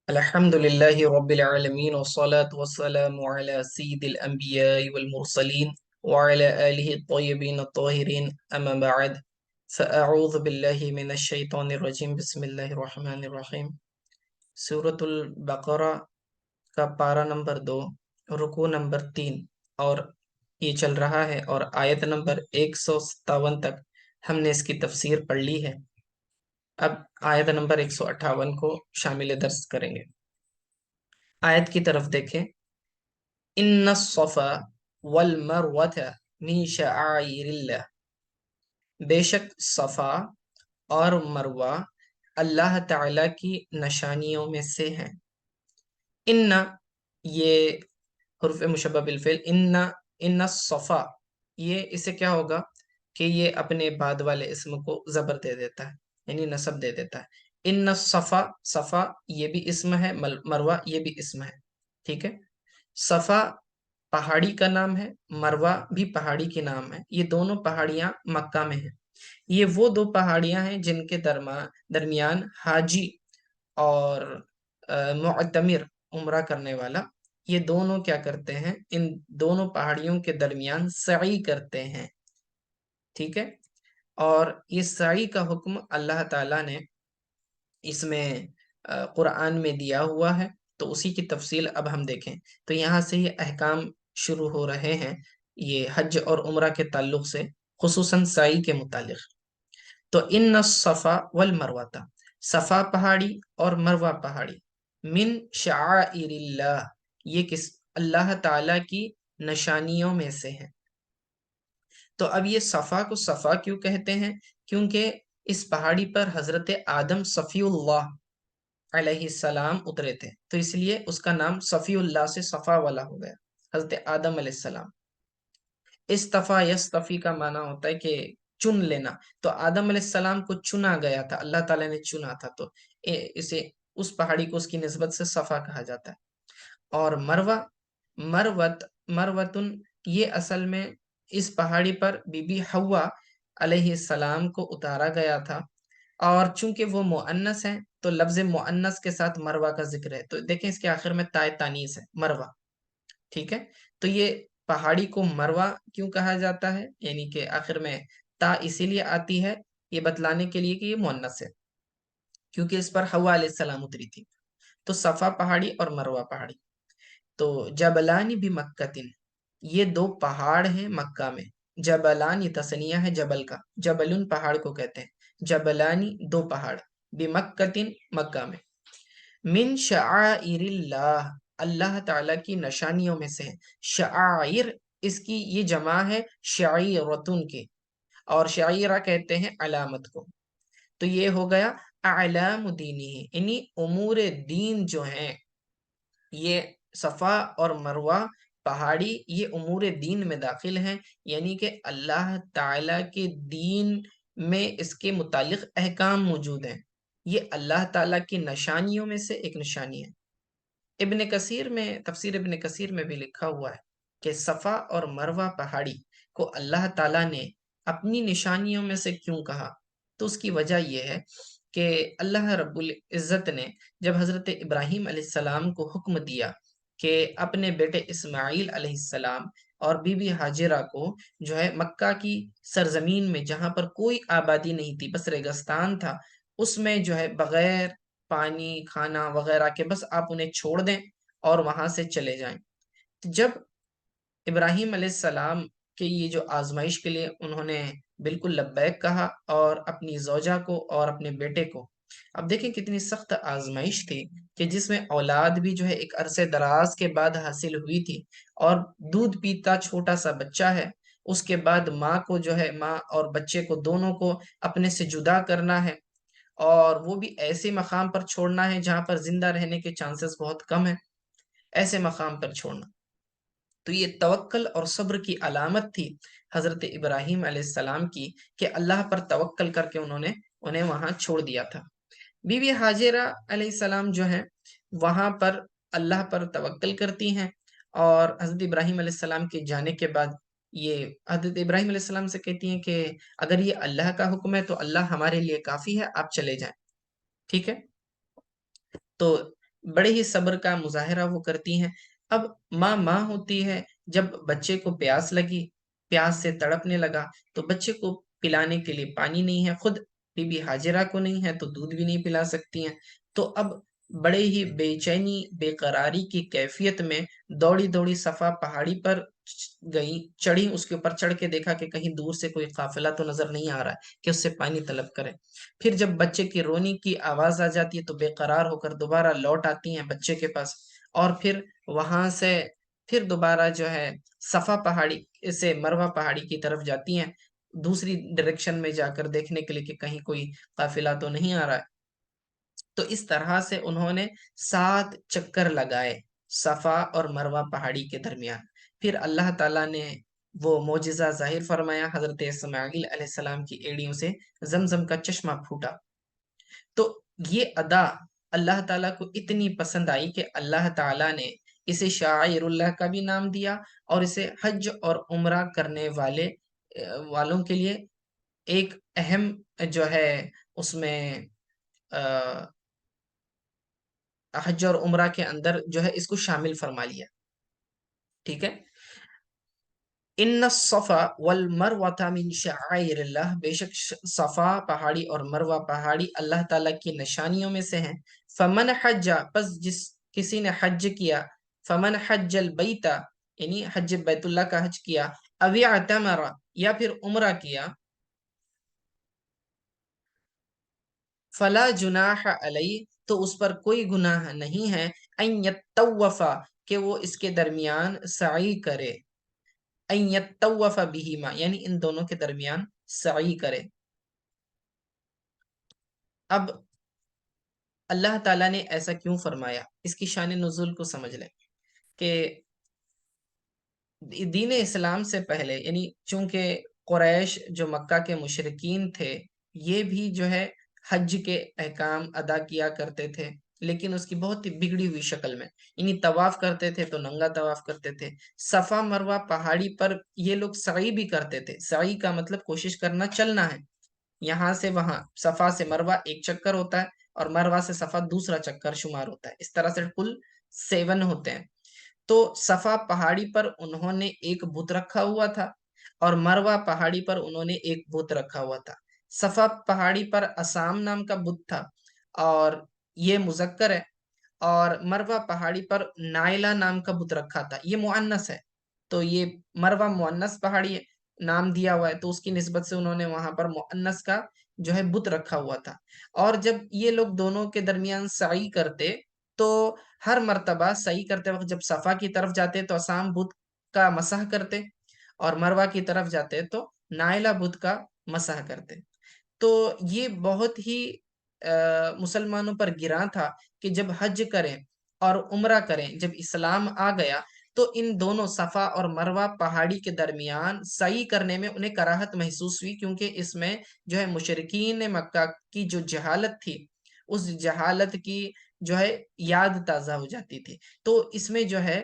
الحمد لله رب العالمين والصلاة والسلام على سيد الأنبياء والمرسلين وعلى آله الطيبين الطاهرين أما بعد فأعوذ بالله من الشيطان الرجيم بسم الله الرحمن الرحيم سورة البقرة کا پارہ نمبر 2 رکوع نمبر 3 اور یہ چل رہا ہے اور آیت نمبر 157 تک ہم نے اس کی تفسیر پڑھ لی ہے۔ اب آیت نمبر 158 کو شامل درس کریں گے۔ آیت کی طرف دیکھیں، ان الصفا والمروۃ من شعائر اللہ، بے شک صفا اور مروہ اللہ تعالی کی نشانیوں میں سے ہیں۔ ان، یہ حرف مشبہ بالفعل، ان الصفا، یہ اسے کیا ہوگا کہ یہ اپنے بعد والے اسم کو زبر دے دیتا ہے، یعنی نصب دے دیتا ہے۔ ان الصفا، صفا یہ بھی اسم ہے، مروہ یہ بھی اسم ہے، ٹھیک ہے۔ صفا پہاڑی کا نام ہے، مروہ بھی پہاڑی کے نام ہے۔ یہ دونوں پہاڑیاں مکہ میں ہیں۔ یہ وہ دو پہاڑیاں ہیں جن کے درمیان حاجی اور معتمر، عمرہ کرنے والا، یہ دونوں کیا کرتے ہیں، ان دونوں پہاڑیوں کے درمیان سعی کرتے ہیں، ٹھیک ہے۔ اور یہ سعی کا حکم اللہ تعالیٰ نے اس میں قرآن میں دیا ہوا ہے، تو اسی کی تفصیل اب ہم دیکھیں تو یہاں سے یہ احکام شروع ہو رہے ہیں، یہ حج اور عمرہ کے تعلق سے، خصوصاً سعی کے متعلق۔ تو ان الصفا والمروہ، صفا پہاڑی اور مروہ پہاڑی، من شعائر اللہ، یہ کس اللہ تعالی کی نشانیوں میں سے ہیں۔ تو اب یہ صفا کو صفا کیوں کہتے ہیں؟ کیونکہ اس پہاڑی پر حضرت آدم صفی اللہ علیہ السلام اترے تھے، تو اس لیے اس کا نام صفی اللہ سے صفا والا ہو گیا، حضرت آدم علیہ السلام۔ استفا یستفی کا معنی ہوتا ہے کہ چن لینا، تو آدم علیہ السلام کو چنا گیا تھا، اللہ تعالیٰ نے چنا تھا، تو اسے اس پہاڑی کو اس کی نسبت سے صفا کہا جاتا ہے۔ اور مروہ، مروتن، یہ اصل میں اس پہاڑی پر بی بی حوا علیہ السلام کو اتارا گیا تھا، اور چونکہ وہ مؤنث ہیں تو لفظ مؤنث کے ساتھ مروہ کا ذکر ہے، تو دیکھیں اس کے آخر میں تائے تانیث ہے، مروہ، ٹھیک ہے۔ تو یہ پہاڑی کو مروہ کیوں کہا جاتا ہے، یعنی کہ آخر میں تا اسی لیے آتی ہے، یہ بتلانے کے لیے کہ یہ مؤنث ہے، کیونکہ اس پر حوا علیہ السلام اتری تھی۔ تو صفا پہاڑی اور مروہ پہاڑی، تو جبلانی بھی مکتن، یہ دو پہاڑ ہیں مکہ میں۔ جبلان یہ تثنیہ ہے جبل کا، جبلن پہاڑ کو کہتے ہیں، جبلانی دو پہاڑ، بمکتن مکہ میں، من شعائر اللہ، اللہ تعالی کی نشانیوں میں سے ہے۔ شعائر، اس کی یہ جمع ہے شعیرتن کی، اور شعیرہ کہتے ہیں علامت کو، تو یہ ہو گیا اعلام دینی، یعنی امور دین جو ہیں، یہ صفا اور مروہ پہاڑی یہ امور دین میں داخل ہیں، یعنی کہ اللہ تعالی کے دین میں اس کے متعلق احکام موجود ہیں، یہ اللہ تعالیٰ کی نشانیوں میں سے ایک نشانی ہے۔ ابن کثیر میں، تفسیر ابن کثیر میں بھی لکھا ہوا ہے کہ صفا اور مروہ پہاڑی کو اللہ تعالیٰ نے اپنی نشانیوں میں سے کیوں کہا، تو اس کی وجہ یہ ہے کہ اللہ رب العزت نے جب حضرت ابراہیم علیہ السلام کو حکم دیا کہ اپنے بیٹے اسماعیل علیہ السلام اور بی بی ہاجرہ کو جو ہے مکہ کی سرزمین میں، جہاں پر کوئی آبادی نہیں تھی، بس ریگستان تھا، اس میں جو ہے بغیر پانی کھانا وغیرہ کے بس آپ انہیں چھوڑ دیں اور وہاں سے چلے جائیں۔ جب ابراہیم علیہ السلام کے یہ جو آزمائش کے لیے انہوں نے بالکل لبیک کہا، اور اپنی زوجہ کو اور اپنے بیٹے کو، اب دیکھیں کتنی سخت آزمائش تھی کہ جس میں اولاد بھی جو ہے ایک عرصے دراز کے بعد حاصل ہوئی تھی، اور دودھ پیتا چھوٹا سا بچہ ہے، اس کے بعد ماں کو جو ہے، ماں اور بچے کو دونوں کو اپنے سے جدا کرنا ہے، اور وہ بھی ایسے مقام پر چھوڑنا ہے جہاں پر زندہ رہنے کے چانسز بہت کم ہیں، ایسے مقام پر چھوڑنا، تو یہ توکل اور صبر کی علامت تھی حضرت ابراہیم علیہ السلام کی، کہ اللہ پر توکل کر کے انہیں وہاں چھوڑ دیا تھا۔ بی بی ہاجرہ علیہ السلام جو ہیں وہاں پر اللہ پر توکل کرتی ہیں، اور حضرت ابراہیم علیہ السلام کے جانے کے بعد یہ حضرت ابراہیم علیہ السلام سے کہتی ہیں کہ اگر یہ اللہ کا حکم ہے تو اللہ ہمارے لیے کافی ہے، آپ چلے جائیں، ٹھیک ہے۔ تو بڑے ہی صبر کا مظاہرہ وہ کرتی ہیں۔ اب ماں ماں ہوتی ہے، جب بچے کو پیاس لگی، پیاس سے تڑپنے لگا، تو بچے کو پلانے کے لیے پانی نہیں ہے، خود بی بی ہاجرہ کو نہیں ہے تو دودھ بھی نہیں پلا سکتی ہیں۔ تو اب بڑے ہی بے چینی بے قراری کی کیفیت میں دوڑی دوڑی صفا پہاڑی پر گئی، چڑھی، اس کے اوپر چڑھ کے دیکھا کہ کہیں دور سے کوئی قافلہ تو نظر نہیں آ رہا ہے کہ اس سے پانی طلب کرے۔ پھر جب بچے کی رونی کی آواز آ جاتی ہے تو بے قرار ہو کر دوبارہ لوٹ آتی ہیں بچے کے پاس، اور پھر وہاں سے پھر دوبارہ جو ہے صفا پہاڑی سے مروہ پہاڑی کی طرف جاتی ہیں، دوسری ڈائریکشن میں جا کر دیکھنے کے لیے کہ کہیں کوئی قافلہ تو نہیں آ رہا ہے۔ تو اس طرح سے انہوں نے 7 چکر لگائے صفا اور مروہ پہاڑی کے درمیان۔ پھر اللہ تعالیٰ نے وہ معجزہ ظاہر فرمایا، حضرت اسماعیل علیہ السلام کی ایڑیوں سے زمزم کا چشمہ پھوٹا۔ تو یہ ادا اللہ تعالیٰ کو اتنی پسند آئی کہ اللہ تعالیٰ نے اسے شاعر اللہ کا بھی نام دیا، اور اسے حج اور عمرہ کرنے والوں کے لیے ایک اہم جو ہے اس میں حج اور عمرہ کے اندر جو ہے اس کو شامل فرما لیا۔ ٹھیک ہے، ان الصفا والمروہ من شعائر اللہ، بے شک صفا پہاڑی اور مروہ پہاڑی اللہ تعالیٰ کی نشانیوں میں سے ہیں۔ فمن حج، پس جس کسی نے حج کیا، فمن حج البیت یعنی حج بیت اللہ کا حج کیا، او اعتمر یا پھر عمرہ کیا، فلا جناح علیہ تو اس پر کوئی گناہ نہیں ہے، ان یطوف کہ وہ اس کے درمیان سعی کرے، ان یطوف بہما یعنی ان دونوں کے درمیان سعی کرے۔ اب اللہ تعالیٰ نے ایسا کیوں فرمایا، اس کی شان نزول کو سمجھ لیں کہ دین اسلام سے پہلے، یعنی چونکہ قریش جو مکہ کے مشرکین تھے، یہ بھی جو ہے حج کے احکام ادا کیا کرتے تھے، لیکن اس کی بہت ہی بگڑی ہوئی شکل میں، یعنی طواف کرتے تھے تو ننگا طواف کرتے تھے۔ صفا مروہ پہاڑی پر یہ لوگ سعی بھی کرتے تھے، سعی کا مطلب کوشش کرنا، چلنا ہے، یہاں سے وہاں صفا سے مروہ ایک چکر ہوتا ہے، اور مروہ سے صفا دوسرا چکر شمار ہوتا ہے، اس طرح سے کل 7 ہوتے ہیں۔ تو صفا پہاڑی پر انہوں نے ایک بت رکھا ہوا تھا، اور مروہ پہاڑی پر انہوں نے ایک بت رکھا ہوا تھا۔ صفا پہاڑی پر اسام نام کا بت تھا، اور یہ مذکر ہے، اور مروہ پہاڑی پر نائلہ نام کا بت رکھا تھا، یہ مؤنث ہے، تو یہ مروہ مؤنث پہاڑی ہے، نام دیا ہوا ہے، تو اس کی نسبت سے انہوں نے وہاں پر مؤنث کا جو ہے بت رکھا ہوا تھا۔ اور جب یہ لوگ دونوں کے درمیان سعی کرتے تو ہر مرتبہ سعی کرتے وقت جب صفا کی طرف جاتے تو اسام بت کا مسح کرتے، اور مروہ کی طرف جاتے تو نائلہ بت کا مسح کرتے۔ تو یہ بہت ہی مسلمانوں پر گراں تھا کہ جب حج کریں اور عمرہ کریں، جب اسلام آ گیا تو ان دونوں صفا اور مروہ پہاڑی کے درمیان سعی کرنے میں انہیں کراہت محسوس ہوئی، کیونکہ اس میں جو ہے مشرکین مکہ کی جو جہالت تھی، اس جہالت کی جو ہے یاد تازہ ہو جاتی تھی۔ تو اس میں جو ہے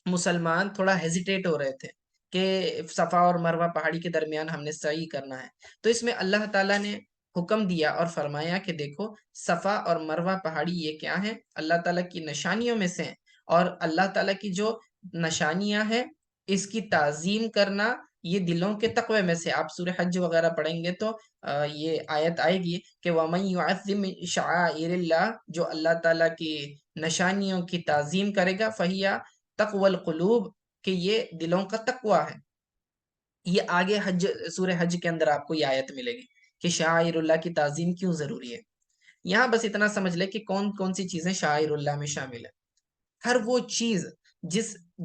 مسلمان تھوڑا ہیزیٹیٹ ہو رہے تھے کہ صفا اور مروہ پہاڑی کے درمیان ہم نے سعی کرنا ہے۔ تو اس میں اللہ تعالیٰ نے حکم دیا اور فرمایا کہ دیکھو، صفا اور مروہ پہاڑی یہ کیا ہیں، اللہ تعالیٰ کی نشانیوں میں سے ہیں، اور اللہ تعالیٰ کی جو نشانیاں ہیں اس کی تعظیم کرنا یہ دلوں کے تقوی میں سے۔ آپ سورہ حج وغیرہ پڑھیں گے تو یہ آیت آئے گی کہ وَمَن يُعَظِّمْ شَعَائِرَ اللَّهِ، جو اللہ تعالیٰ کی نشانیوں کی تعظیم کرے گا، فَهِيَ تقوی القلوب، کہ یہ دلوں کا تقوی ہے۔ یہ آگے سورہ حج کے اندر آپ کو یہ آیت ملے گی کہ شاعر اللہ کی تعظیم کیوں ضروری ہے۔ یہاں بس اتنا سمجھ لے کہ کون کون سی چیزیں شاعر اللہ میں شامل ہے۔ ہر وہ چیز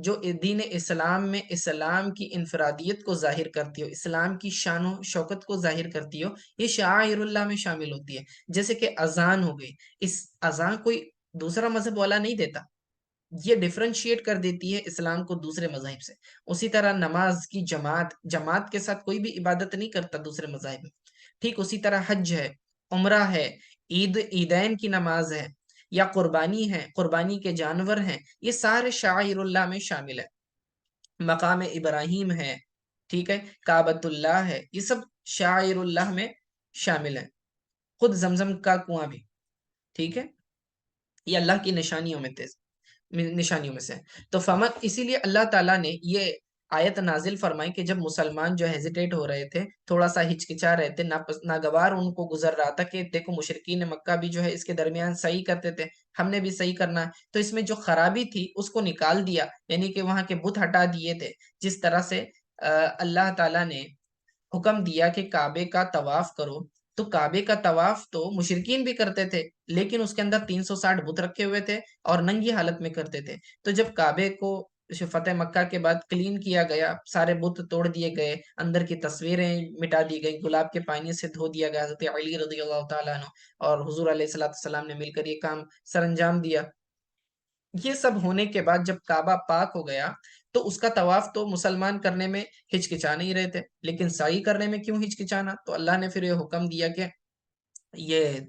جو دین اسلام میں اسلام کی انفرادیت کو ظاہر کرتی ہو، اسلام کی شان و شوکت کو ظاہر کرتی ہو، یہ شاعر اللہ میں شامل ہوتی ہے۔ جیسے کہ اذان ہو گئی، اس اذان کوئی دوسرا مذہب والا نہیں دیتا، یہ ڈیفرنشیٹ کر دیتی ہے اسلام کو دوسرے مذاہب سے۔ اسی طرح نماز کی جماعت کے ساتھ کوئی بھی عبادت نہیں کرتا دوسرے مذاہب میں۔ ٹھیک اسی طرح حج ہے، عمرہ ہے، عیدین کی نماز ہے، یا قربانی ہے، قربانی کے جانور ہیں، یہ سارے شاعر اللہ میں شامل ہے۔ مقام ابراہیم ہے، ٹھیک ہے، کعبۃ اللہ ہے، یہ سب شاعر اللہ میں شامل ہے، خود زمزم کا کنواں بھی، ٹھیک ہے۔ یہ اللہ کی نشانیوں میں سے ہے۔ تو فمن، اسی لیے اللہ تعالیٰ نے یہ آیت نازل فرمائی کہ جب مسلمان جو ہیزیٹیٹ ہو رہے تھے، تھوڑا سا ہچکچا رہے تھے، ناگوار ان کو گزر رہا تھا کہ دیکھو مشرکین مکہ بھی جو ہے اس کے درمیان صحیح کرتے تھے، ہم نے بھی صحیح کرنا ہے، تو اس میں جو خرابی تھی اس کو نکال دیا، یعنی کہ وہاں کے بت ہٹا دیے تھے۔ جس طرح سے اللہ تعالیٰ نے حکم دیا کہ کعبے کا طواف کرو، تو کعبے کا طواف تو مشرکین بھی کرتے تھے، لیکن اس کے اندر 360 بت رکھے ہوئے تھے اور ننگی حالت میں کرتے تھے۔ تو جب کعبے کو فتح مکہ کے بعد کلین کیا گیا، سارے بت توڑ دیے گئے، اندر کی تصویریں مٹا دی گئی، گلاب کے پانی سے دھو دیا گیا، حضرت علی رضی اللہ تعالیٰ عنہ اور حضور علیہ السلام نے مل کر یہ کام سر انجام دیا۔ یہ سب ہونے کے بعد جب کعبہ پاک ہو گیا، تو اس کا طواف تو مسلمان کرنے میں ہچکچا نہیں رہے تھے، لیکن سعی کرنے میں کیوں ہچکچانا؟ تو اللہ نے پھر یہ حکم دیا کہ یہ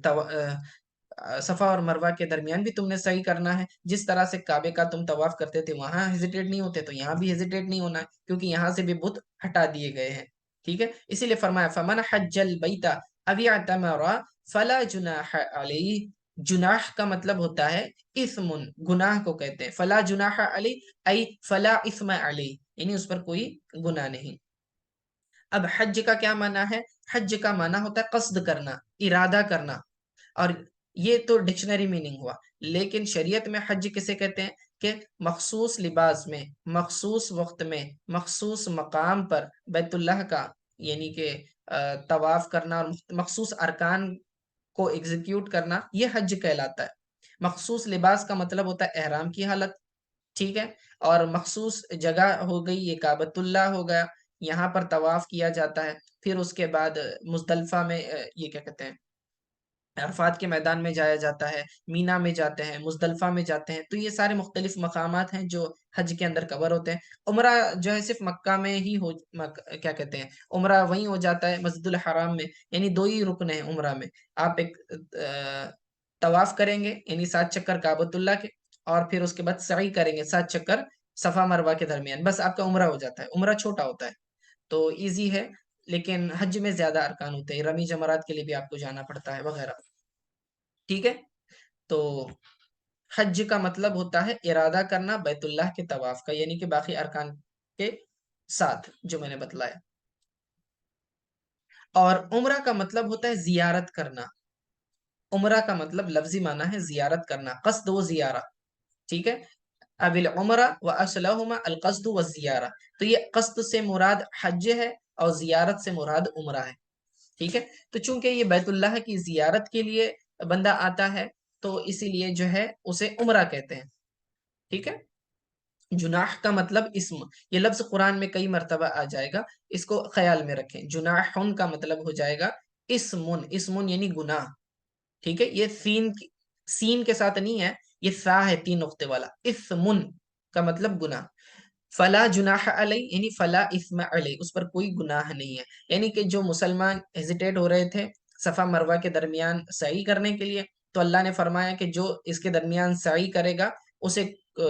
صفا اور مروہ کے درمیان بھی تم نے صحیح کرنا ہے، جس طرح سے کعبے کا تم طواف کرتے تھے وہاں ہیزیٹیٹ نہیں ہوتے، تو یہاں بھی ہیزیٹیٹ نہیں ہونا ہے، کیونکہ یہاں سے بھی بت ہٹا دیے گئے ہیں۔ ٹھیک ہے، اسی لیے فرمایا فمن حج البیت او اعتمر فلا جناح علیہ۔ جناح کا مطلب ہوتا ہے اسم، گناہ کو کہتے ہیں، فلا جناح علی ای فلا اسم علی، یعنی اس پر کوئی گناہ نہیں۔ اب حج کا کیا معنی ہے؟ حج کا معنی ہوتا ہے قصد کرنا، ارادہ کرنا، اور یہ تو ڈکشنری میننگ ہوا، لیکن شریعت میں حج کسے کہتے ہیں؟ کہ مخصوص لباس میں، مخصوص وقت میں، مخصوص مقام پر بیت اللہ کا یعنی کہ طواف کرنا اور مخصوص ارکان کو ایگزیکیوٹ کرنا، یہ حج کہلاتا ہے۔ مخصوص لباس کا مطلب ہوتا ہے احرام کی حالت، ٹھیک ہے، اور مخصوص جگہ ہو گئی، یہ کعبۃ اللہ ہو گیا، یہاں پر طواف کیا جاتا ہے۔ پھر اس کے بعد مزدلفہ میں یہ کیا کہتے ہیں، عرفات کے میدان میں جایا جاتا ہے، مینا میں جاتے ہیں، مزدلفہ میں جاتے ہیں، تو یہ سارے مختلف مقامات ہیں جو حج کے اندر کور ہوتے ہیں۔ عمرہ جو ہے صرف مکہ میں ہی کیا کہتے ہیں، عمرہ وہیں ہو جاتا ہے مسجد الحرام میں، یعنی 2 ہی رکن ہیں عمرہ میں۔ آپ ایک طواف کریں گے یعنی 7 چکر کعبۃ اللہ کے، اور پھر اس کے بعد سعی کریں گے 7 چکر صفا مروہ کے درمیان، بس آپ کا عمرہ ہو جاتا ہے۔ عمرہ چھوٹا ہوتا ہے تو ایزی ہے، لیکن حج میں زیادہ ارکان ہوتے ہیں، رمی جمرات کے لیے بھی آپ کو جانا پڑتا ہے وغیرہ۔ ٹھیک ہے، تو حج کا مطلب ہوتا ہے ارادہ کرنا بیت اللہ کے طواف کا، یعنی کہ باقی ارکان کے ساتھ جو میں نے بتلایا۔ اور عمرہ کا مطلب ہوتا ہے زیارت کرنا۔ عمرہ کا مطلب لفظی معنی ہے زیارت کرنا، قصد و زیارہ، ٹھیک ہے۔ اب العمرہ و اصلہما القصد و زیارہ، تو یہ قصد سے مراد حج ہے اور زیارت سے مراد عمرہ ہے، ٹھیک ہے۔ تو چونکہ یہ بیت اللہ کی زیارت کے لیے بندہ آتا ہے، تو اسی لیے جو ہے اسے عمرہ کہتے ہیں، ٹھیک ہے۔ جناح کا مطلب اسم، یہ لفظ قرآن میں کئی مرتبہ آ جائے گا، اس کو خیال میں رکھیں۔ جناحن کا مطلب ہو جائے گا اسمن، اسمن یعنی گناہ، ٹھیک ہے۔ یہ سین کے ساتھ نہیں ہے، یہ سا ہے 3 نقطے والا، اسمن کا مطلب گناہ۔ فلا جناح علی یعنی فلا اسم علی، اس پر کوئی گناہ نہیں ہے، یعنی کہ جو مسلمان ہیزیٹیٹ ہو رہے تھے صفا مروہ کے درمیان سعی کرنے کے لیے، تو اللہ نے فرمایا کہ جو اس کے درمیان سعی کرے گا اسے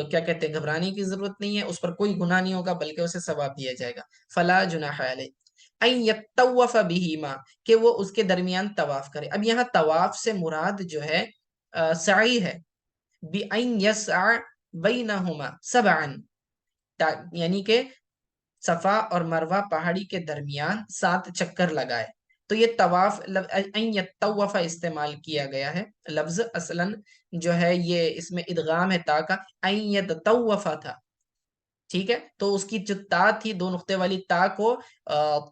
کیا کہتے ہیں، گھبرانے کی ضرورت نہیں ہے، اس پر کوئی گناہ نہیں ہوگا بلکہ اسے ثواب دیا جائے گا۔ فلا جناح علی ان یطوف بہما، کہ وہ اس کے درمیان طواف کرے۔ اب یہاں طواف سے مراد جو ہے سعی ہے، بِأَن يَسْعَ بَيْنَهُمَا سَبْعًا، یعنی کہ صفا اور مروہ پہاڑی کے درمیان 7 چکر لگائے۔ تو یہ طواف ان یطوف استعمال کیا گیا ہے، لفظ اصلاً جو ہے یہ اس میں ادغام ہے تا کا، ان یتطوف تھا، ٹھیک ہے۔ تو اس کی جو تا تھی 2 نقطے والی تا کو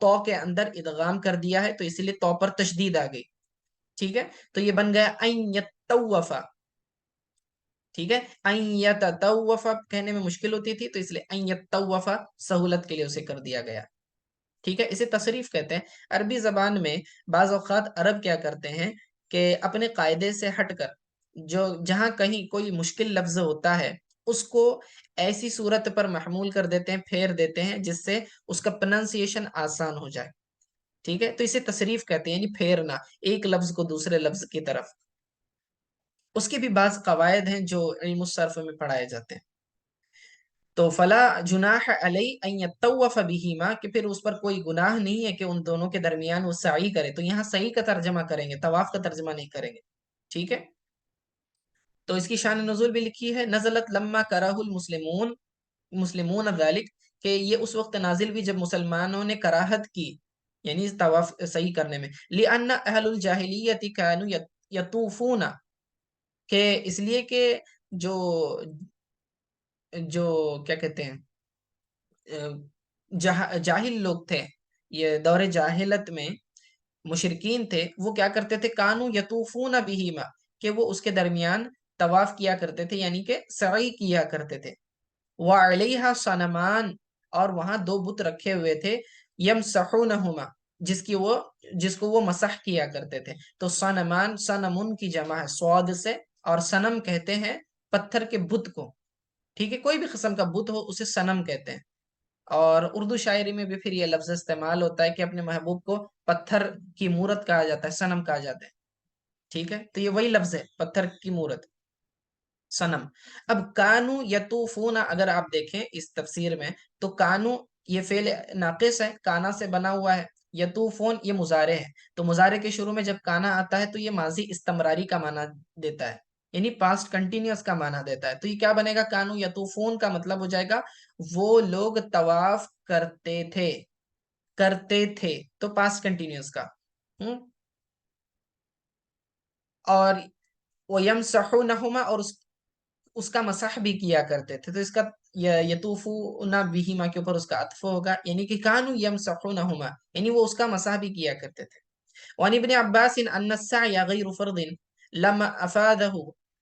تو کے اندر ادغام کر دیا ہے، تو اسی لیے تو پر تشدید آ گئی، ٹھیک ہے۔ تو یہ بن گیا ان یتوف، ٹھیک ہے۔ ان یتطوف کہنے میں مشکل ہوتی تھی، تو اس لیے ان یتطوف سہولت کے لیے اسے کر دیا گیا، ٹھیک ہے۔ اسے تصریف کہتے ہیں۔ عربی زبان میں بعض اوقات عرب کیا کرتے ہیں کہ اپنے قاعدے سے ہٹ کر جو جہاں کہیں کوئی مشکل لفظ ہوتا ہے اس کو ایسی صورت پر محمول کر دیتے ہیں، پھیر دیتے ہیں جس سے اس کا پرننسیشن آسان ہو جائے، ٹھیک ہے۔ تو اسے تصریف کہتے ہیں، یعنی پھیرنا ایک لفظ کو دوسرے لفظ کی طرف۔ اس کے بھی بعض قواعد ہیں جو علم الصرف میں پڑھائے جاتے ہیں۔ تو فلا جناح علی ان یطوف بہما، کہ پھر اس پر کوئی گناہ نہیں ہے کہ ان دونوں کے درمیان وہ سعی کرے، تو یہاں سعی کا ترجمہ کریں گے، طواف کا ترجمہ نہیں کریں گے، ٹھیک ہے۔ تو اس کی شان نزول بھی لکھی ہے، نزلت لما کرہ مسلمون ذالک، کہ یہ اس وقت نازل بھی جب مسلمانوں نے کراہت کی، یعنی طواف صحیح کرنے میں، لأن اہل الجاہلیت کانوا یطوفون، کہ اس لیے کہ جو جو کیا کہتے ہیں جاہل لوگ تھے، یہ دور جاہلت میں مشرکین تھے، وہ کیا کرتے تھے، کانو یطوفون بہما، کہ وہ اس کے درمیان طواف کیا کرتے تھے، یعنی کہ سعی کیا کرتے تھے، وعلیہا صنمان، اور وہاں دو بت رکھے ہوئے تھے، یمسحونہما، جس کو وہ مسح کیا کرتے تھے، تو صنمان صنمن کی جمع ہے صاد سے، اور صنم کہتے ہیں پتھر کے بت کو، ٹھیک ہے، کوئی بھی قسم کا بت ہو اسے صنم کہتے ہیں، اور اردو شاعری میں بھی پھر یہ لفظ استعمال ہوتا ہے کہ اپنے محبوب کو پتھر کی مورت کہا جاتا ہے، صنم کہا جاتا ہے، ٹھیک ہے، تو یہ وہی لفظ ہے، پتھر کی مورت، صنم۔ اب کانو یطوفون، اگر آپ دیکھیں اس تفسیر میں، تو کانو یہ فعل ناقص ہے، کانا سے بنا ہوا ہے، یطوفون یہ مضارع ہے، تو مضارع کے شروع میں جب کانا آتا ہے تو یہ ماضی استمراری کا معنی دیتا ہے، یعنی پاسٹ کنٹینیوس کا معنی دیتا ہے، تو یہ کیا بنے گا، کانو یطوفون کا مطلب ہو جائے گا وہ لوگ طواف کرتے تھے، تو پاسٹ کنٹینیوس کا، اور وَيَمْسَحُونَهُمَا، اور اس کا مسح بھی کیا کرتے تھے، تو اس کا یطوفون بہما کے اوپر اس کا عطف ہوگا، یعنی کہ کانو یمسحونہما، یعنی وہ اس کا مسح بھی کیا کرتے تھے۔ وعن ابن عباس ان السعی غیر فرض لما افادہ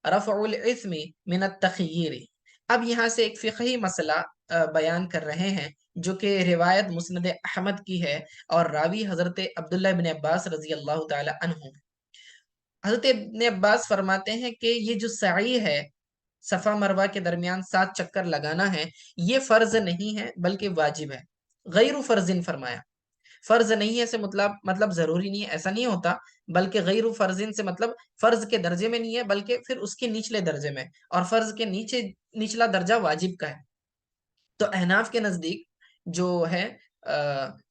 رفع العثم من التخییر۔ اب یہاں سے ایک فقہی مسئلہ بیان کر رہے ہیں، جو کہ روایت مسند احمد کی ہے، اور راوی حضرت عبداللہ ابن عباس رضی اللہ تعالی عنہ۔ حضرت ابن عباس فرماتے ہیں کہ یہ جو سعی ہے، صفا مروہ کے درمیان 7 چکر لگانا ہے، یہ فرض نہیں ہے بلکہ واجب ہے، غیر فرض فرمایا، فرض نہیں ہے سے مطلب ضروری نہیں ہے، ایسا نہیں ہوتا، بلکہ غیر فرض سے مطلب فرض کے درجے میں نہیں ہے، بلکہ پھر اس کے نچلے درجے میں، اور فرض کے نچلا درجہ واجب کا ہے۔ تو احناف کے نزدیک جو ہے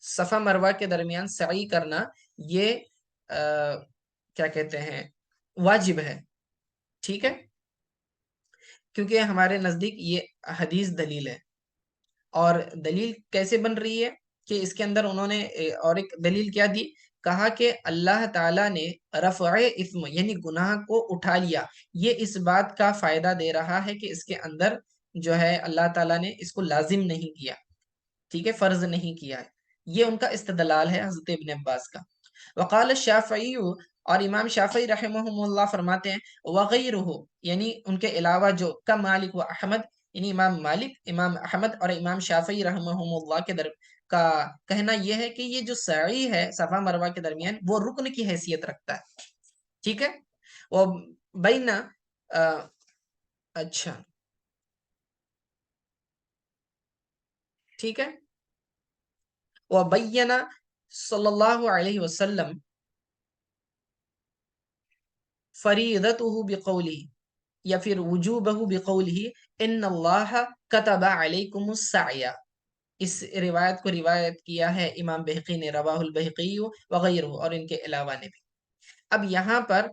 صفا مروہ کے درمیان سعی کرنا، یہ کیا کہتے ہیں، واجب ہے، ٹھیک ہے، کیونکہ ہمارے نزدیک یہ حدیث دلیل ہے، اور دلیل کیسے بن رہی ہے کہ اس کے اندر انہوں نے اور ایک دلیل کیا دی، کہا کہ اللہ تعالیٰ نے رفع اسم یعنی گناہ کو اٹھا لیا، یہ اس بات کا فائدہ دے رہا ہے کہ اس کے اندر جو ہے اللہ تعالیٰ نے اس کو لازم نہیں کیا، ٹھیک ہے، فرض نہیں کیا ہے، یہ ان کا استدلال ہے حضرت ابن عباس کا۔ وقال الشافعی، اور امام شافعی رحمہ اللہ فرماتے ہیں، وغیرہ یعنی ان کے علاوہ جو کا مالک و احمد، یعنی امام مالک، امام احمد اور امام شافعی رحمہ اللہ کا کہنا یہ ہے کہ یہ جو سعی ہے صفا مروہ کے درمیان، وہ رکن کی حیثیت رکھتا ہے، ٹھیک ہے، وہ بینا اچھا ٹھیک ہے، وہ بینا صلی اللہ علیہ وسلم فریضتہ بقولہ، یا پھر وجوبہ بقولہ ان اللہ کتب علیکم السعی، اس روایت کو روایت کیا ہے امام بہقی نے، رواہ البہقی وغیرہ، اور ان کے علاوہ نے بھی۔ اب یہاں پر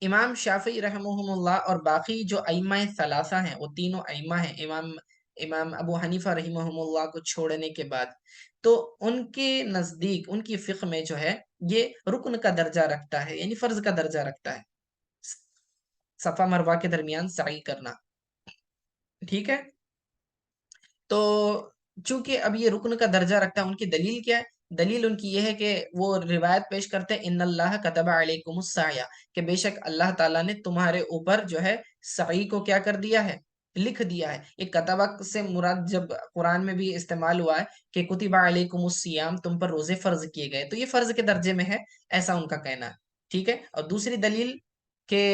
امام شافعی رحمہ اللہ اور باقی جو ائمہ ثلاثہ ہیں، وہ تینوں ائمہ ہیں، امام ابو حنیفہ رحمہ اللہ کو چھوڑنے کے بعد، تو ان کے نزدیک ان کی فقہ میں جو ہے یہ رکن کا درجہ رکھتا ہے، یعنی فرض کا درجہ رکھتا ہے، صفا مروہ کے درمیان سعی کرنا، ٹھیک ہے، تو چونکہ اب یہ رکن کا درجہ رکھتا ہے، ان کی دلیل کیا ہے، دلیل ان کی یہ ہے کہ وہ روایت پیش کرتے ہیں ان اللہ کتب علیکم السعی، کہ بے شک اللہ تعالیٰ نے تمہارے اوپر جو ہے سعی کو کیا کر دیا ہے، لکھ دیا ہے۔ یہ کتبہ سے مراد جب قرآن میں بھی استعمال ہوا ہے کہ کتب علیکم الصیام، تم پر روزے فرض کیے گئے، تو یہ فرض کے درجے میں ہے، ایسا ان کا کہنا ہے، ٹھیک ہے۔ اور دوسری دلیل کہ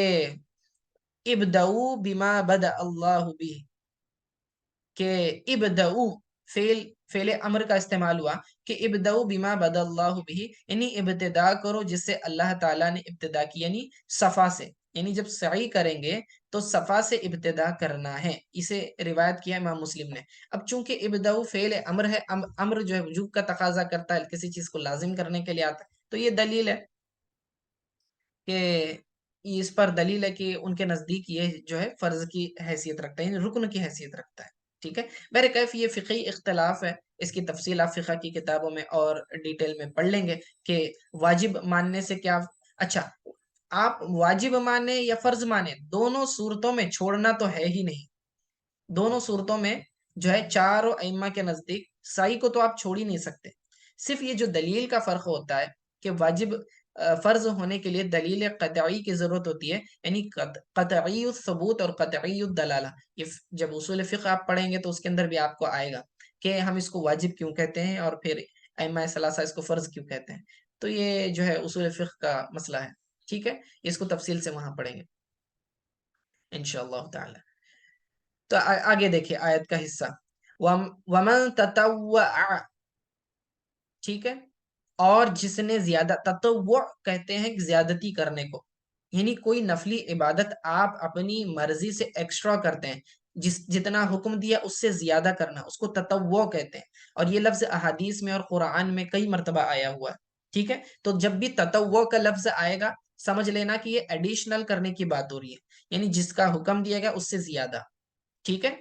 ابدعوا بما بدأ اللہ بھی، کہ ابدعو فعل امر کا استعمال ہوا کہ ابدعو بما بدا اللہ بھی، یعنی ابتدا کرو جس سے اللہ تعالیٰ نے ابتدا کی، یعنی صفا سے، یعنی جب سعی کریں گے تو صفا سے ابتدا کرنا ہے، اسے روایت کیا امام مسلم نے۔ اب چونکہ ابدعو فعل امر ہے، امر جو ہے وجوب کا تقاضا کرتا ہے، کسی چیز کو لازم کرنے کے لیے آتا ہے، تو یہ دلیل ہے کہ اس پر دلیل ہے کہ ان کے نزدیک یہ جو ہے فرض کی حیثیت رکھتا ہے، یعنی رکن کی حیثیت رکھتا ہے، ٹھیک ہے۔ بہرکیف یہ فقہی اختلاف ہے، اس کی تفصیل آپ فقہ کی کتابوں میں اور ڈیٹیل میں پڑھ لیں گے کہ واجب ماننے سے کیا، اچھا آپ واجب مانے یا فرض مانے، دونوں صورتوں میں چھوڑنا تو ہے ہی نہیں، دونوں صورتوں میں جو ہے چاروں ائمہ کے نزدیک سائی کو تو آپ چھوڑ ہی نہیں سکتے، صرف یہ جو دلیل کا فرق ہوتا ہے کہ واجب فرض ہونے کے لیے دلیل قطعی کی ضرورت ہوتی ہے، یعنی قطعی الثبوت اور قطعی الدلالہ، یہ جب اصول فقہ آپ پڑھیں گے تو اس کے اندر بھی آپ کو آئے گا کہ ہم اس کو واجب کیوں کہتے ہیں اور پھر ائمہ ثلاثہ اس کو فرض کیوں کہتے ہیں، تو یہ جو ہے اصول فقہ کا مسئلہ ہے، ٹھیک ہے، اس کو تفصیل سے وہاں پڑھیں گے انشاءاللہ تعالی۔ تو آگے دیکھیں آیت کا حصہ، وَمَن تَطَوَّعَ، ٹھیک ہے، اور جس نے زیادہ، تطوع کہتے ہیں زیادتی کرنے کو، یعنی کوئی نفلی عبادت آپ اپنی مرضی سے ایکسٹرا کرتے ہیں، جتنا حکم دیا اس سے زیادہ کرنا، اس کو تطوع کہتے ہیں، اور یہ لفظ احادیث میں اور قرآن میں کئی مرتبہ آیا ہوا ہے، ٹھیک ہے۔ تو جب بھی تطوع کا لفظ آئے گا سمجھ لینا کہ یہ ایڈیشنل کرنے کی بات ہو رہی ہے، یعنی جس کا حکم دیا گیا اس سے زیادہ، ٹھیک ہے۔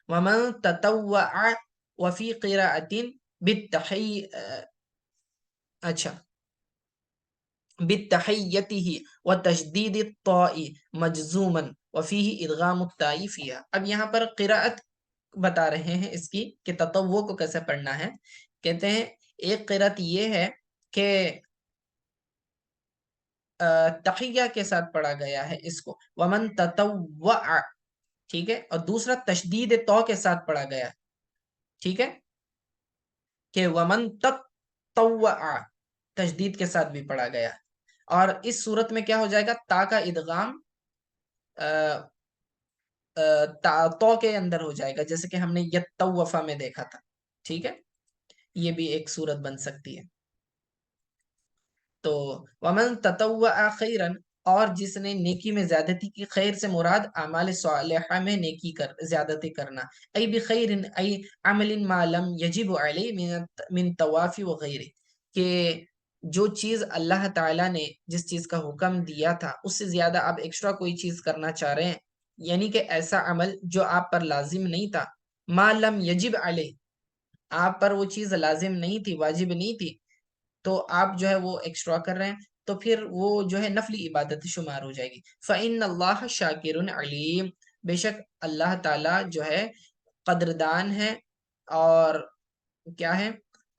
وَمَن تَطَوَّعَ وَفِي قِرَاءَةٍ بالتحی، اچھا، بالتحیتہ وتشدید الطاء مجزوما وفیہ ادغام التاء فیہا۔ اب یہاں پر قراءت بتا رہے ہیں اس کی کہ تطوع کو کیسے پڑھنا ہے، کہتے ہیں ایک قراءت یہ ہے کہ تحیہ کے ساتھ پڑھا گیا ہے اس کو، ومن تطوع، ٹھیک ہے، اور دوسرا تشدید تو کے ساتھ پڑھا گیا ہے، ٹھیک ہے، کہ ومن تطوع، تشدید کے ساتھ بھی پڑھا گیا ہے، اور اس صورت میں کیا ہو جائے گا، تا کا ادغام تو کے اندر ہو جائے گا، جیسے کہ ہم نے یتوفا میں دیکھا تھا، ٹھیک ہے، یہ بھی ایک صورت بن سکتی ہے۔ تو ومن تطوع خیرا، اور جس نے نیکی میں زیادتی کی، خیر سے مراد اعمال صالحہ میں نیکی زیادتی کرنا، ای بخیر ای عمل ما لم یجب علی من طواف وغیرہ، کہ جو چیز اللہ تعالیٰ نے جس چیز کا حکم دیا تھا اس سے زیادہ آپ ایکسٹرا کوئی چیز کرنا چاہ رہے ہیں، یعنی کہ ایسا عمل جو آپ پر لازم نہیں تھا، ما لم یجب علی، آپ پر وہ چیز لازم نہیں تھی، واجب نہیں تھی، تو آپ جو ہے وہ ایکسٹرا کر رہے ہیں، تو پھر وہ جو ہے نفلی عبادت شمار ہو جائے گی۔ فَإِنَّ اللَّهَ شَاكِرٌ عَلِيمٌ، بے شک اللہ تعالیٰ جو ہے قدردان ہے اور کیا ہے،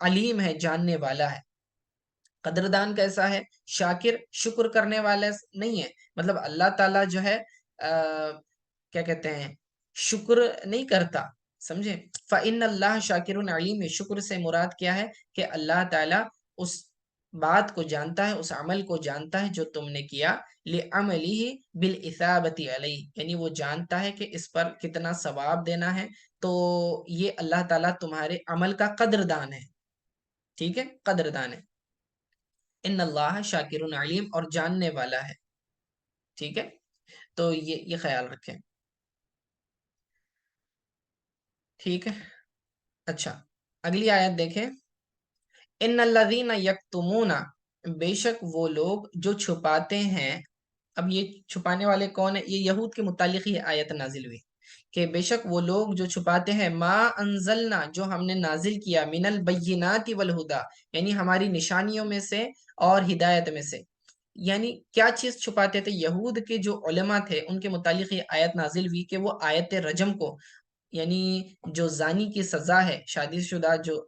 علیم ہے، جاننے والا ہے۔ قدردان کیسا ہے، شاکر شکر کرنے والا نہیں ہے، مطلب اللہ تعالیٰ جو ہے کیا کہتے ہیں، شکر نہیں کرتا، سمجھے۔ فَإِنَّ اللَّهَ شَاكِرٌ عَلِيمٌ، شکر سے مراد کیا ہے کہ اللہ تعالیٰ اس بات کو جانتا ہے، اس عمل کو جانتا ہے جو تم نے کیا، لِعَمَلِهِ بِالْإِثَابَةِ عَلَيْهِ، یعنی وہ جانتا ہے کہ اس پر کتنا ثواب دینا ہے، تو یہ اللہ تعالیٰ تمہارے عمل کا قدردان ہے، ٹھیک ہے، قدردان ہے۔ ان اللہ شاکر علیم، اور جاننے والا ہے، ٹھیک ہے، تو یہ خیال رکھیں، ٹھیک ہے۔ اچھا اگلی آیت دیکھیں، ان الذین یکتمون، بے شک وہ لوگ جو چھپاتے ہیں، اب یہ چھپانے والے کون ہیں، یہ یہود کے متعلق ہی آیت نازل ہوئی کہ بے شک وہ لوگ جو چھپاتے ہیں، ما انزلنا، جو ہم نے نازل کیا، من البینات والہدا، یعنی ہماری نشانیوں میں سے اور ہدایت میں سے، یعنی کیا چیز چھپاتے تھے، یہود کے جو علماء تھے ان کے متعلق یہ آیت نازل ہوئی کہ وہ آیت رجم کو، یعنی جو زانی کی سزا ہے، شادی شدہ جو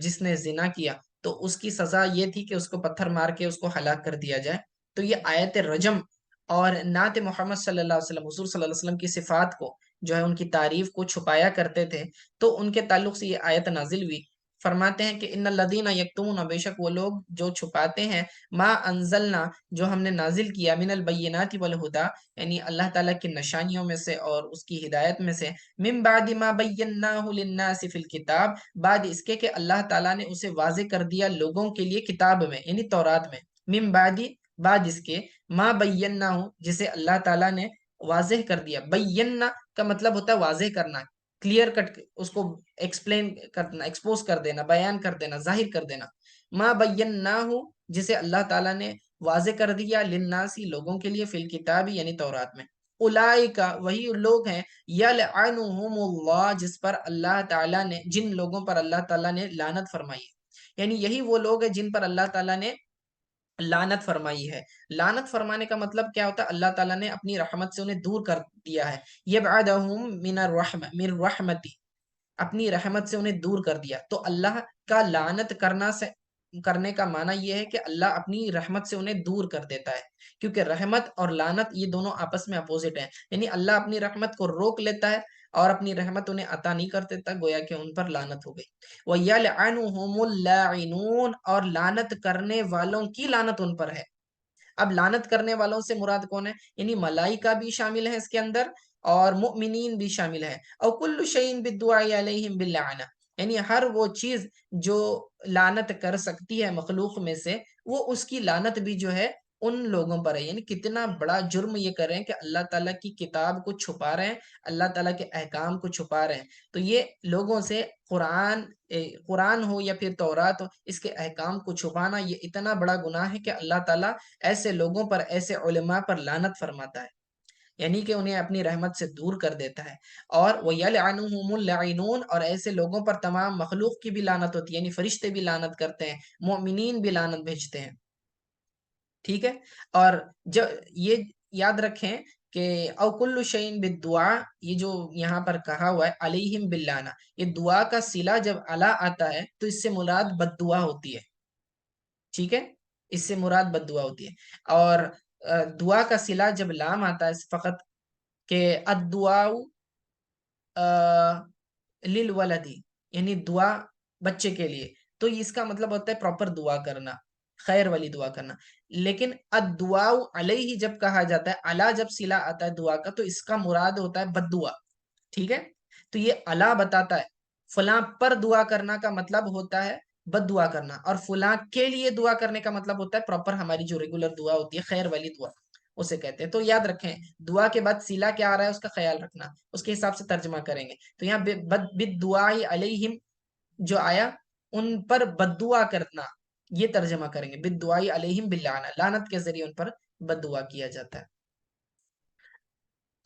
جس نے زنا کیا تو اس کی سزا یہ تھی کہ اس کو پتھر مار کے اس کو ہلاک کر دیا جائے، تو یہ آیت رجم اور نعت محمد صلی اللہ علیہ وسلم، حضور صلی اللہ علیہ وسلم کی صفات کو جو ہے ان کی تعریف کو چھپایا کرتے تھے، تو ان کے تعلق سے یہ آیت نازل ہوئی۔ فرماتے ہیں کہ ان الذین یکتمون، بے شک وہ لوگ جو چھپاتے ہیں، ما انزلنا، جو ہم نے نازل کیا، من البینات والہدا، یعنی اللہ تعالیٰ کی نشانیوں میں سے اور اس کی ہدایت میں سے، من بعد ما بیناہ للناس فی الکتاب، بعد اس کے کہ اللہ تعالیٰ نے اسے واضح کر دیا لوگوں کے لیے کتاب میں، یعنی تورات میں، من بعد، بعد اس کے، ما بیناہ، جسے اللہ تعالیٰ نے واضح کر دیا، بینا کا مطلب ہوتا ہے واضح کرنا، کلیئر کٹ، اس کو ایکسپلین کرنا، ایکسپوز کر دینا، بیان کر دینا، ظاہر کر دینا، ما بیناہ، جسے اللہ تعالیٰ نے واضح کر دیا للناسی لوگوں کے لیے فی الکتاب یعنی تورات میں، اولئک وہی لوگ ہیں یلعنہم اللہ جس پر اللہ تعالیٰ نے، جن لوگوں پر اللہ تعالیٰ نے لعنت فرمائی ہے، یعنی یہی وہ لوگ ہیں جن پر اللہ تعالیٰ نے لعنت فرمائی ہے۔ لعنت فرمانے کا مطلب کیا ہوتا ہے؟ اللہ تعالیٰ نے اپنی رحمت سے انہیں دور کر دیا ہے، یبعدہم من رحمتی، اپنی رحمت سے انہیں دور کر دیا۔ تو اللہ کا لعنت کرنے کا معنی یہ ہے کہ اللہ اپنی رحمت سے انہیں دور کر دیتا ہے، کیونکہ رحمت اور لعنت یہ دونوں آپس میں اپوزٹ ہیں، یعنی اللہ اپنی رحمت کو روک لیتا ہے اور اپنی رحمت انہیں عطا نہیں کر دیتا، گویا کہ ان پر لعنت ہو گئی۔ وَيَلْعَنُهُمُ اللَّاعِنُونَ، اور لعنت کرنے والوں کی لعنت ان پر ہے۔ اب لعنت کرنے والوں سے مراد کون ہے؟ یعنی ملائکہ بھی شامل ہیں اس کے اندر، اور مؤمنین بھی شامل ہیں۔ او کل شیء بالدعاء علیہم باللعنہ، یعنی ہر وہ چیز جو لعنت کر سکتی ہے مخلوق میں سے، وہ اس کی لعنت بھی جو ہے ان لوگوں پر ہے۔ یعنی کتنا بڑا جرم یہ کر رہے ہیں کہ اللہ تعالیٰ کی کتاب کو چھپا رہے ہیں، اللہ تعالیٰ کے احکام کو چھپا رہے ہیں۔ تو یہ لوگوں سے قرآن ہو یا پھر تورات ہو، اس کے احکام کو چھپانا یہ اتنا بڑا گناہ ہے کہ اللہ تعالیٰ ایسے لوگوں پر، ایسے علماء پر لعنت فرماتا ہے، یعنی کہ انہیں اپنی رحمت سے دور کر دیتا ہے۔ اور وَيَلْعَنُهُمُ اللَّاعِنُونَ، اور ایسے لوگوں پر تمام مخلوق کی بھی لعنت ہوتی ہے، یعنی فرشتے بھی لعنت کرتے ہیں، مؤمنین بھی لعنت بھیجتے ہیں، ٹھیک ہے۔ اور یہ یاد رکھیں کہ او کل شیء بالدعاء، یہ جو یہاں پر کہا ہوا ہے علیہم باللعنہ، یہ دعا کا صلہ جب علی آتا ہے تو اس سے مراد بد دعا ہوتی ہے، ٹھیک ہے، اس سے مراد بد دعا ہوتی ہے۔ اور دعا کا صلہ جب لام آتا ہے فقط، کہ الدعاء للولدی، یعنی دعا بچے کے لیے، تو اس کا مطلب ہوتا ہے پراپر دعا کرنا، خیر والی دعا کرنا۔ لیکن الدعاء علیہ جب کہا جاتا ہے، علی جب صلہ آتا ہے دعا کا، تو اس کا مراد ہوتا ہے بد دعا، ٹھیک ہے۔ تو یہ علی بتاتا ہے فلاں پر دعا کرنا کا مطلب ہوتا ہے بد دعا کرنا، اور فلاں کے لیے دعا کرنے کا مطلب ہوتا ہے پراپر ہماری جو ریگولر دعا ہوتی ہے، خیر والی دعا، اسے کہتے ہیں۔ تو یاد رکھیں دعا کے بعد سیلا کیا آ رہا ہے اس کا خیال رکھنا، اس کے حساب سے ترجمہ کریں گے۔ تو یہاں بالدعاء علیہم جو آیا، ان پر بد دعا کرنا، یہ ترجمہ کریں گے بالدعاء علیہم باللعنہ، لعنت کے ذریعے ان پر بد دعا کیا جاتا ہے۔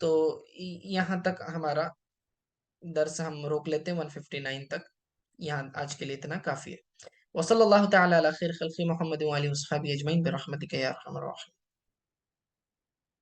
تو یہاں تک ہمارا درس ہم روک لیتے ہیں 159 تک، یہاں آج کے لیے اتنا کافی ہے۔ وصلی اللہ تعالی علی خیر خلق محمد وآلہ وصحبہ اجمعین برحمتک یا ارحم الراحمین۔